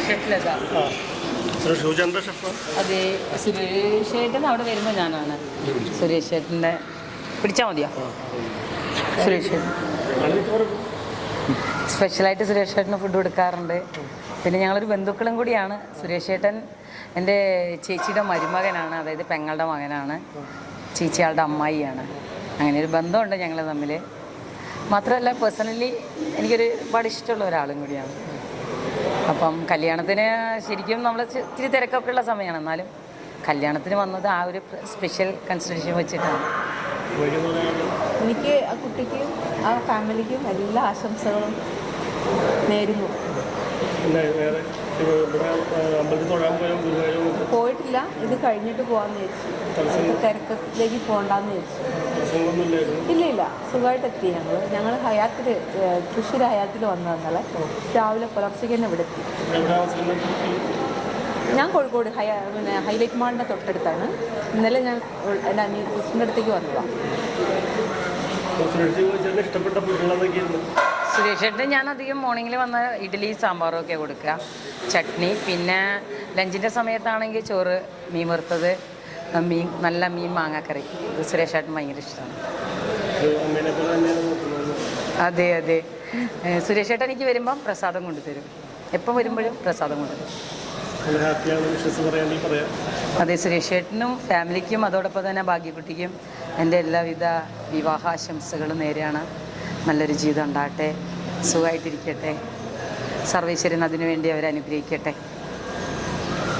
ഷെഫ്ലത. അതെ, സുരേഷ് ഏട്ടൻ അവിടെ വരുമ്പോൾ ഞാനാണ്. സുരേഷ് ഏട്ടൻ്റെ പിടിച്ചാൽ മതിയോ? സുരേഷ് ഏട്ടൻ സ്പെഷ്യലായിട്ട് സുരേഷ് ഏട്ടന് ഫുഡ് കൊടുക്കാറുണ്ട്. പിന്നെ ഞങ്ങളൊരു ബന്ധുക്കളും കൂടിയാണ്. സുരേഷ് ഏട്ടൻ എൻ്റെ ചേച്ചിയുടെ മരുമകനാണ്, അതായത് പെങ്ങളുടെ മകനാണ്. ചേച്ചിയാളുടെ അമ്മായിയാണ്. അങ്ങനെ ഒരു ബന്ധമുണ്ട് ഞങ്ങൾ തമ്മിൽ. മാത്രമല്ല പേഴ്സണലി എനിക്കൊരു ഒരുപാട് ഇഷ്ടമുള്ള ഒരാളും കൂടിയാണ്. അപ്പം കല്യാണത്തിന് ശരിക്കും നമ്മൾ ഇത്തിരി തിരക്കൊക്കെ ഉള്ള സമയമാണ്, എന്നാലും കല്യാണത്തിന് വന്നത് ആ ഒരു സ്പെഷ്യൽ കൺസിഡറേഷൻ വെച്ചിട്ടാണ്. എനിക്ക് ആ കുട്ടിക്കും ആ ഫാമിലിക്കും എല്ലാ ആശംസകളും നേരുന്നു. പോയിട്ടില്ല, ഇത് കഴിഞ്ഞിട്ട് പോകാമെന്ന് വിചാരിച്ചു. തിരക്കത്തിലേക്ക് പോകണ്ടെന്ന് വിചാരിച്ചു. ഇല്ല, സുഖമായിട്ട് എത്തി. ഞങ്ങൾ ഹയാത്തിൽ തൃശ്ശൂർ ഹയാത്തിൽ വന്നതന്നല്ലേ. രാവിലെ പുലർച്ചയ്ക്ക് തന്നെ ഇവിടെ എത്തി. ഞാൻ കോഴിക്കോട് ഹൈലൈറ്റ് മാളിൻ്റെ തൊട്ടടുത്താണ്. ഇന്നലെ ഞാൻ എൻ്റെ അനിയത്തിൻ്റെ അടുത്തേക്ക് വന്നതാണ്. സുരേഷ് ഏട്ടൻ ഞാൻ അധികം മോർണിംഗിൽ വന്ന ഇഡ്ഡലി സാമ്പാറും ഒക്കെ കൊടുക്കുക, ചട്നി. പിന്നെ ലഞ്ചിൻ്റെ സമയത്താണെങ്കിൽ ചോറ്, മീൻ വറുത്തത്, നല്ല മീൻ മാങ്ങാക്കറി. ഇത് സുരേഷ് ഏട്ടൻ ഭയങ്കര ഇഷ്ടമാണ്. അതെ, സുരേഷ് ഏട്ടൻ എനിക്ക് വരുമ്പം പ്രസാദം കൊണ്ടുതരും. എപ്പം വരുമ്പോഴും പ്രസാദം കൊണ്ടുതരും. അതെ, സുരേഷ് ഏട്ടനും ഫാമിലിക്കും അതോടൊപ്പം തന്നെ ഭാഗ്യക്കുട്ടിക്കും എൻ്റെ എല്ലാവിധ വിവാഹാശംസകളും നേരെയാണ്. നല്ലൊരു ജീവിതം ഉണ്ടാകട്ടെ, സുഖമായിട്ടിരിക്കട്ടെ, സർവേശ്വരൻ അതിനുവേണ്ടി അവരെ അനുഗ്രഹിക്കട്ടെ.